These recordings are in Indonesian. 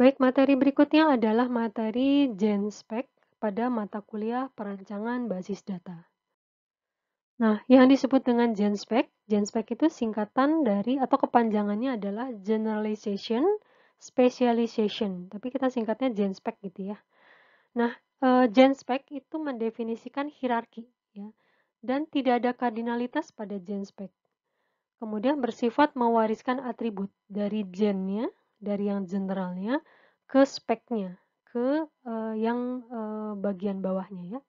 Baik, materi berikutnya adalah materi Genspek pada mata kuliah perancangan basis data. Nah, yang disebut dengan Genspek itu singkatan dari atau kepanjangannya adalah Generalization Specialization, tapi kita singkatnya Genspek gitu ya. Nah, Genspek itu mendefinisikan hierarki ya, dan tidak ada kardinalitas pada Genspek. Kemudian bersifat mewariskan atribut dari gennya, dari yang generalnya, ke speknya, ke yang bagian bawahnya ya.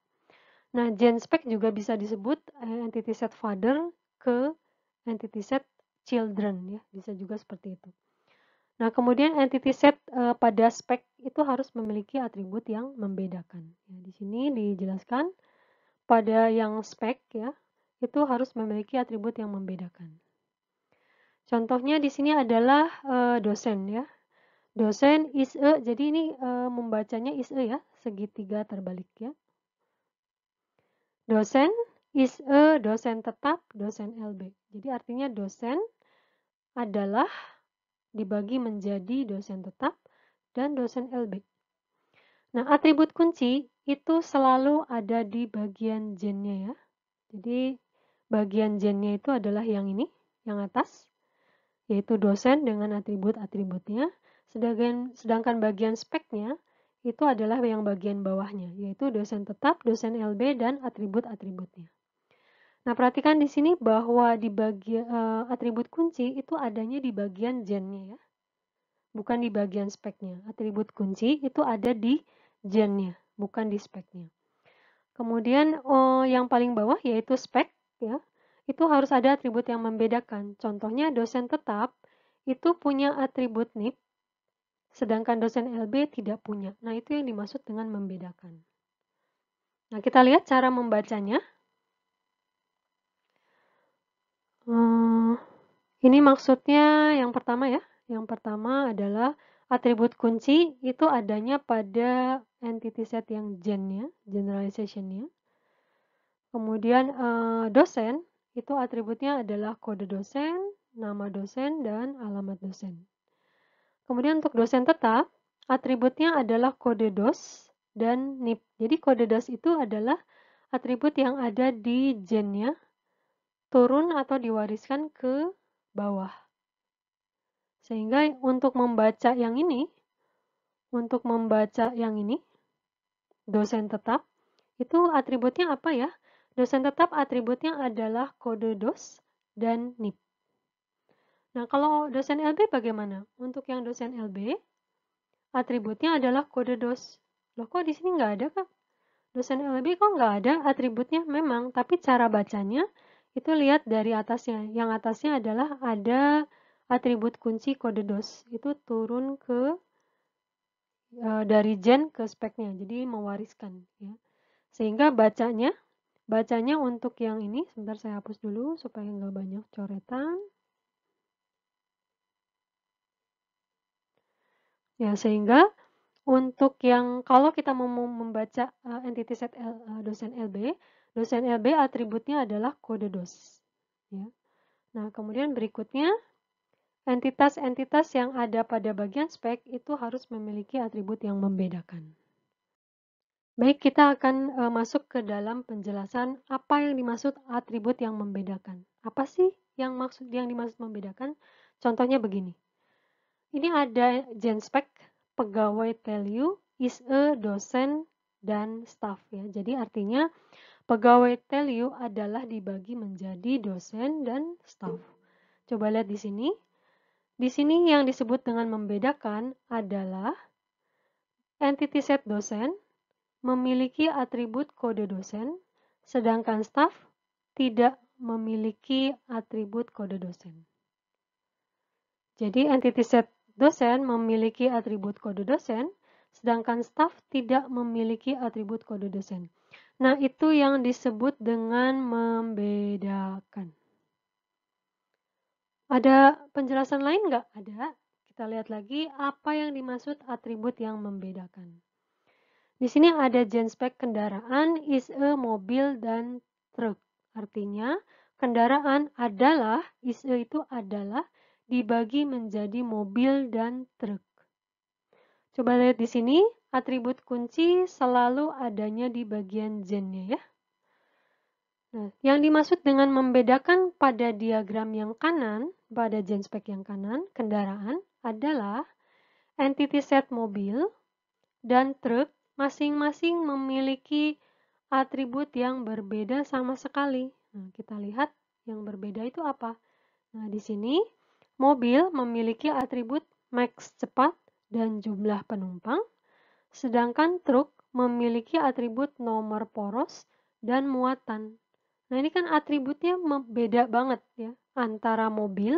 Nah, genspek juga bisa disebut entity set father ke entity set children ya, bisa juga seperti itu. Nah, kemudian entity set pada spek itu harus memiliki atribut yang membedakan. Ya, di sini dijelaskan pada yang spek ya, itu harus memiliki atribut yang membedakan. Contohnya di sini adalah dosen ya. Dosen is a, jadi ini membacanya is a ya, segitiga terbalik ya. Dosen is a, dosen tetap, dosen LB. Jadi artinya dosen adalah dibagi menjadi dosen tetap dan dosen LB. Nah, atribut kunci itu selalu ada di bagian gennya ya. Jadi bagian gennya itu adalah yang ini, yang atas, yaitu dosen dengan atribut-atributnya. Sedangkan bagian speknya itu adalah yang bagian bawahnya, yaitu dosen tetap, dosen LB, dan atribut-atributnya. Nah, perhatikan di sini bahwa di bagian atribut kunci itu adanya di bagian gennya ya, bukan di bagian speknya. Atribut kunci itu ada di gennya, bukan di speknya. Kemudian yang paling bawah yaitu spek ya, itu harus ada atribut yang membedakan. Contohnya dosen tetap itu punya atribut NIP, sedangkan dosen LB tidak punya. Nah, itu yang dimaksud dengan membedakan. Nah, kita lihat cara membacanya. Ini maksudnya yang pertama ya. Yang pertama adalah atribut kunci itu adanya pada entity set yang gen-nya, generalization-nya. Kemudian dosen itu atributnya adalah kode dosen, nama dosen, dan alamat dosen. Kemudian untuk dosen tetap, atributnya adalah kode dos dan NIP. Jadi kode dos itu adalah atribut yang ada di gennya, turun atau diwariskan ke bawah. Sehingga untuk membaca yang ini, dosen tetap, itu atributnya apa ya? Dosen tetap atributnya adalah kode dos dan NIP. Nah, kalau dosen LB bagaimana? Untuk yang dosen LB, atributnya adalah kode dos. Loh, kok di sini nggak ada, Kak? Dosen LB kok nggak ada atributnya? Memang, tapi cara bacanya itu lihat dari atasnya. Yang atasnya adalah ada atribut kunci kode dos. Itu turun ke dari gen ke speknya, jadi mewariskan ya. Sehingga bacanya untuk yang ini, sebentar saya hapus dulu supaya nggak banyak coretan. Ya, sehingga untuk yang kalau kita mau membaca entity set dosen LB atributnya adalah kode dos. Ya. Nah, kemudian berikutnya entitas-entitas yang ada pada bagian spek itu harus memiliki atribut yang membedakan. Baik, kita akan masuk ke dalam penjelasan apa yang dimaksud atribut yang membedakan. Apa sih yang dimaksud membedakan? Contohnya begini. Ini ada genspek, pegawai value, is a, dosen, dan staff ya. Jadi artinya pegawai value adalah dibagi menjadi dosen dan staff. Coba lihat di sini. Di sini yang disebut dengan membedakan adalah entity set dosen memiliki atribut kode dosen, sedangkan staf tidak memiliki atribut kode dosen. Jadi entity set dosen memiliki atribut kode dosen, sedangkan staf tidak memiliki atribut kode dosen. Nah, itu yang disebut dengan membedakan. Ada penjelasan lain nggak? Ada. Kita lihat lagi apa yang dimaksud atribut yang membedakan. Di sini ada genspek kendaraan is a mobil dan truk. Artinya kendaraan adalah, is a itu adalah dibagi menjadi mobil dan truk. Coba lihat di sini, atribut kunci selalu adanya di bagian gen-nya ya. Nah, yang dimaksud dengan membedakan pada diagram yang kanan, pada gen spek yang kanan, kendaraan, adalah entity set mobil dan truk masing-masing memiliki atribut yang berbeda sama sekali. Nah, kita lihat yang berbeda itu apa? Nah, di sini mobil memiliki atribut max cepat dan jumlah penumpang, sedangkan truk memiliki atribut nomor poros dan muatan. Nah, ini kan atributnya beda banget ya, antara mobil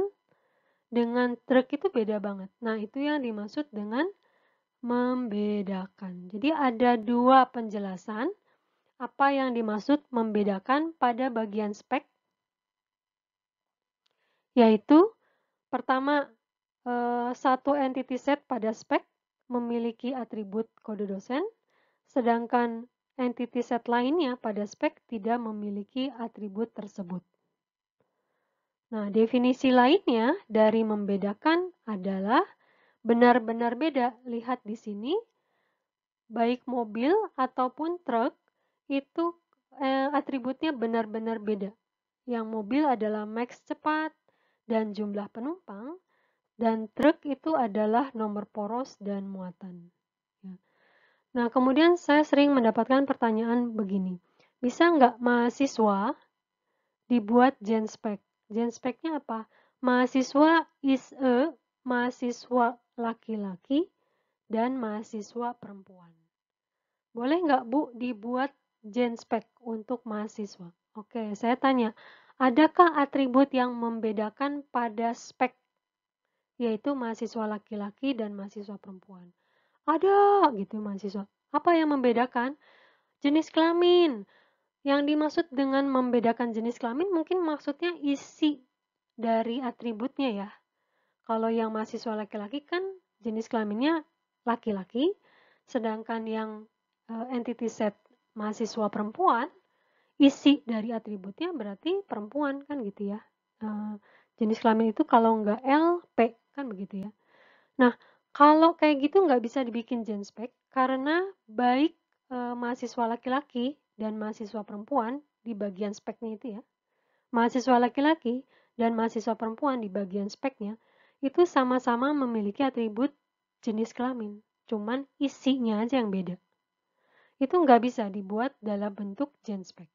dengan truk itu beda banget. Nah, itu yang dimaksud dengan membedakan. Jadi ada dua penjelasan apa yang dimaksud membedakan pada bagian spek, yaitu pertama, satu entity set pada spek memiliki atribut kode dosen, sedangkan entity set lainnya pada spek tidak memiliki atribut tersebut. Nah, definisi lainnya dari membedakan adalah benar-benar beda. Lihat di sini, baik mobil ataupun truk itu atributnya benar-benar beda. Yang mobil adalah max cepat dan jumlah penumpang, dan truk itu adalah nomor poros dan muatan. Ya. Nah, kemudian saya sering mendapatkan pertanyaan begini, bisa nggak mahasiswa dibuat gen spek? Gen speknya apa? Mahasiswa is a mahasiswa laki-laki dan mahasiswa perempuan. Boleh nggak Bu dibuat gen spek untuk mahasiswa? Oke, saya tanya, adakah atribut yang membedakan pada spek, yaitu mahasiswa laki-laki dan mahasiswa perempuan? Ada gitu mahasiswa. Apa yang membedakan? Jenis kelamin. Yang dimaksud dengan membedakan jenis kelamin mungkin maksudnya isi dari atributnya ya. Kalau yang mahasiswa laki-laki kan jenis kelaminnya laki-laki, sedangkan yang entity set mahasiswa perempuan, isi dari atributnya berarti perempuan kan gitu ya. Jenis kelamin itu kalau nggak L, P kan begitu ya. Nah, kalau kayak gitu nggak bisa dibikin gen spek karena baik mahasiswa laki-laki dan mahasiswa perempuan di bagian speknya itu ya, mahasiswa laki-laki dan mahasiswa perempuan di bagian speknya itu sama-sama memiliki atribut jenis kelamin, cuman isinya aja yang beda. Itu nggak bisa dibuat dalam bentuk gen spek.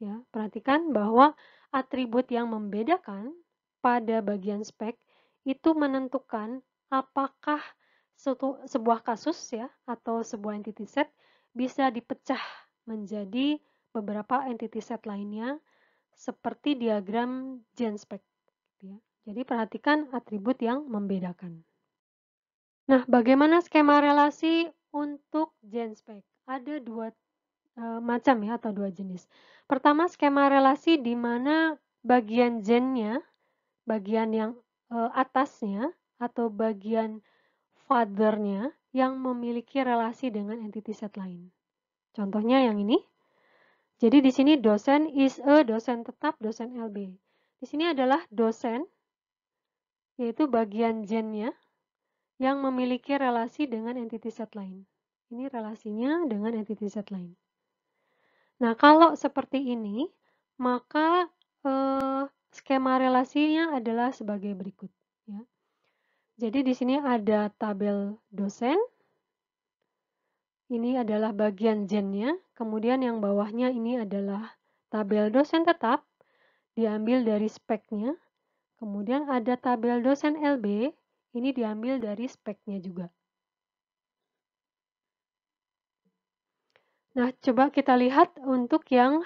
Ya, perhatikan bahwa atribut yang membedakan pada bagian spek itu menentukan apakah sebuah kasus ya atau sebuah entity set bisa dipecah menjadi beberapa entity set lainnya seperti diagram gen spek. Ya. Jadi perhatikan atribut yang membedakan. Nah, bagaimana skema relasi untuk gen spek? Ada dua macam ya atau dua jenis. Pertama, skema relasi di mana bagian gennya, bagian yang atasnya atau bagian fathernya yang memiliki relasi dengan entity set lain. Contohnya yang ini. Jadi di sini dosen is a, dosen tetap, dosen LB. Di sini adalah dosen, yaitu bagian gennya yang memiliki relasi dengan entity set lain. Ini relasinya dengan entity set lain. Nah, kalau seperti ini, maka skema relasinya adalah sebagai berikut. Ya. Jadi di sini ada tabel dosen, ini adalah bagian gennya, kemudian yang bawahnya ini adalah tabel dosen tetap, diambil dari speknya, kemudian ada tabel dosen LB, ini diambil dari speknya juga. Nah, coba kita lihat untuk yang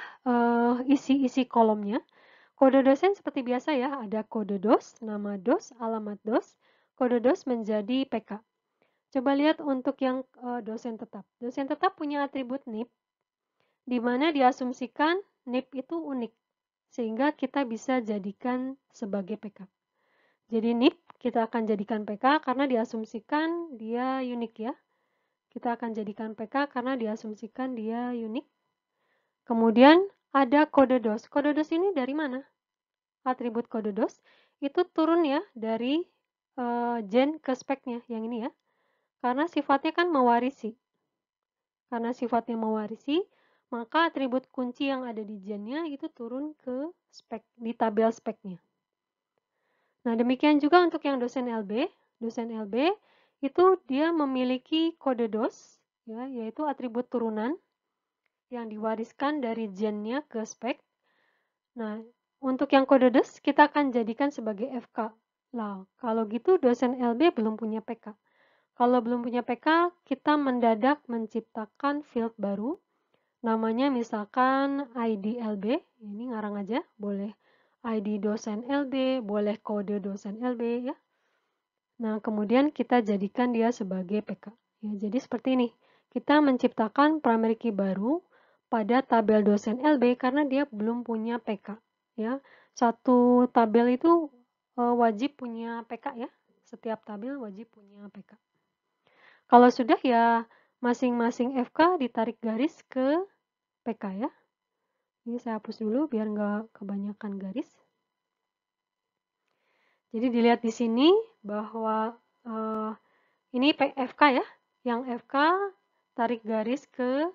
isi-isi kolomnya. Kode dosen seperti biasa ya, ada kode dos, nama dos, alamat dos. Kode dos menjadi PK. Coba lihat untuk yang dosen tetap. Dosen tetap punya atribut NIP, di mana diasumsikan NIP itu unik, sehingga kita bisa jadikan sebagai PK. Jadi NIP kita akan jadikan PK karena diasumsikan dia unik ya. Kita akan jadikan PK karena diasumsikan dia unik. Kemudian ada kode dos. Kode dos ini dari mana? Atribut kode dos itu turun ya dari gen ke speknya yang ini ya. Karena sifatnya kan mewarisi. Karena sifatnya mewarisi, maka atribut kunci yang ada di gennya itu turun ke spek, di tabel speknya. Nah, demikian juga untuk yang dosen LB. Dosen LB itu dia memiliki kode DOS, ya, yaitu atribut turunan yang diwariskan dari gennya ke spek. Nah, untuk yang kode DOS kita akan jadikan sebagai FK. Lah, kalau gitu dosen LB belum punya PK. Kalau belum punya PK, kita mendadak menciptakan field baru. Namanya misalkan ID LB, ini ngarang aja, boleh ID dosen LB, boleh kode dosen LB ya. Nah, kemudian kita jadikan dia sebagai PK. Ya, jadi seperti ini. Kita menciptakan primary key baru pada tabel dosen LB karena dia belum punya PK. Ya, satu tabel itu wajib punya PK ya. Setiap tabel wajib punya PK. Kalau sudah ya masing-masing FK ditarik garis ke PK ya. Ini saya hapus dulu biar nggak kebanyakan garis. Jadi dilihat di sini bahwa ini FK ya. Yang FK tarik garis ke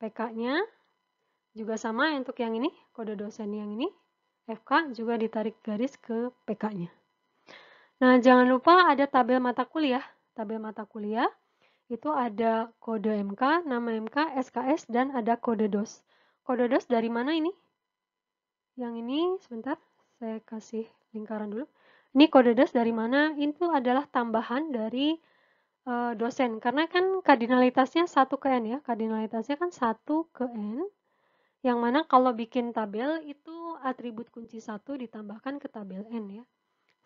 PK-nya. Juga sama untuk yang ini, kode dosen yang ini. FK juga ditarik garis ke PK-nya. Nah, jangan lupa ada tabel mata kuliah. Tabel mata kuliah itu ada kode MK, nama MK, SKS, dan ada kode DOS. Kode DOS dari mana ini? Yang ini, sebentar, saya kasih lingkaran dulu. Ini kode DOS dari mana? Itu adalah tambahan dari dosen. Karena kan kardinalitasnya 1 ke N ya. Kardinalitasnya kan 1 ke N. Yang mana kalau bikin tabel itu atribut kunci 1 ditambahkan ke tabel N ya.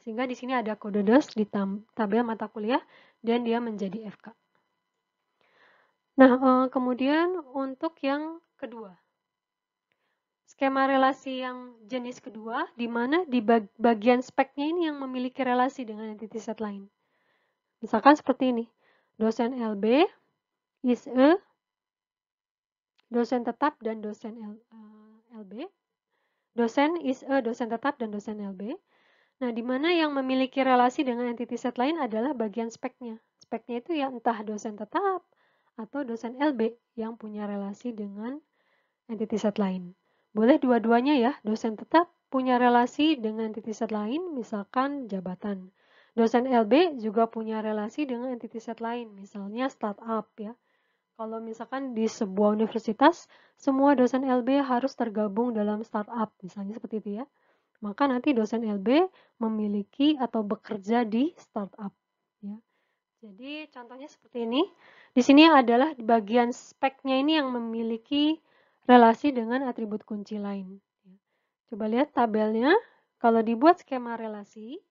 Sehingga di sini ada kode DOS di tabel mata kuliah dan dia menjadi FK. Nah, kemudian untuk yang kedua. Skema relasi yang jenis kedua, di mana di bagian speknya ini yang memiliki relasi dengan entity set lain. Misalkan seperti ini. Dosen LB is a dosen tetap dan dosen LB. Dosen is a dosen tetap dan dosen LB. Nah, di mana yang memiliki relasi dengan entity set lain adalah bagian speknya. Speknya itu ya entah dosen tetap atau dosen LB yang punya relasi dengan entity set lain. Boleh dua-duanya ya, dosen tetap punya relasi dengan entity set lain, misalkan jabatan. Dosen LB juga punya relasi dengan entity set lain, misalnya startup ya. Kalau misalkan di sebuah universitas, semua dosen LB harus tergabung dalam startup, misalnya seperti itu ya. Maka nanti dosen LB memiliki atau bekerja di startup. Ya. Jadi contohnya seperti ini. Di sini adalah bagian speknya ini yang memiliki relasi dengan atribut kunci lain. Coba lihat tabelnya. Kalau dibuat skema relasi,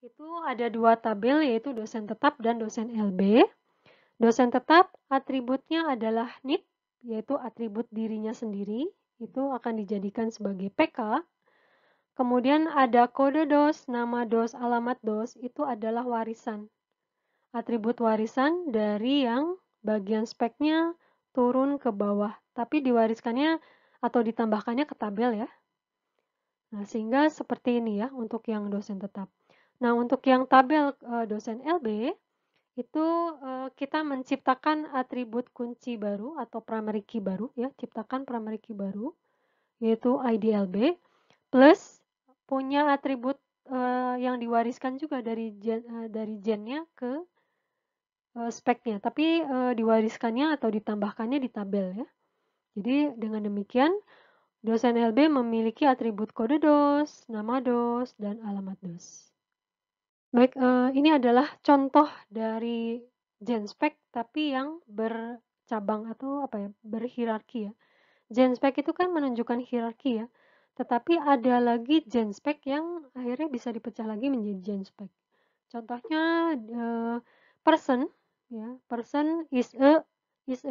itu ada 2 tabel yaitu dosen tetap dan dosen LB. Dosen tetap atributnya adalah NIP, yaitu atribut dirinya sendiri. Itu akan dijadikan sebagai PK. Kemudian ada kode DOS, nama DOS, alamat DOS, itu adalah warisan. Atribut warisan dari yang bagian speknya turun ke bawah, tapi diwariskannya atau ditambahkannya ke tabel ya. Nah, sehingga seperti ini ya untuk yang dosen tetap. Nah, untuk yang tabel dosen LB, itu kita menciptakan atribut kunci baru atau primary key baru ya, ciptakan primary key baru, yaitu ID LB, plus punya atribut yang diwariskan juga dari gennya ke speknya, tapi diwariskannya atau ditambahkannya di tabel ya. Jadi dengan demikian dosen LB memiliki atribut kode DOS, nama DOS, dan alamat DOS. Baik, ini adalah contoh dari genspek tapi yang bercabang atau apa ya, berhierarki ya. Genspek itu kan menunjukkan hierarki ya. Tetapi ada lagi genspek yang akhirnya bisa dipecah lagi menjadi genspek. Contohnya person ya. Person is a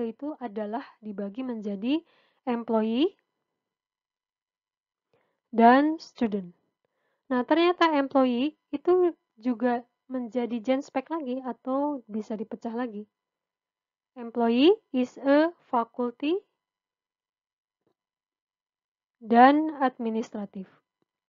itu adalah dibagi menjadi employee dan student. Nah, ternyata employee itu juga menjadi genspek lagi atau bisa dipecah lagi. Employee is a faculty dan administratif.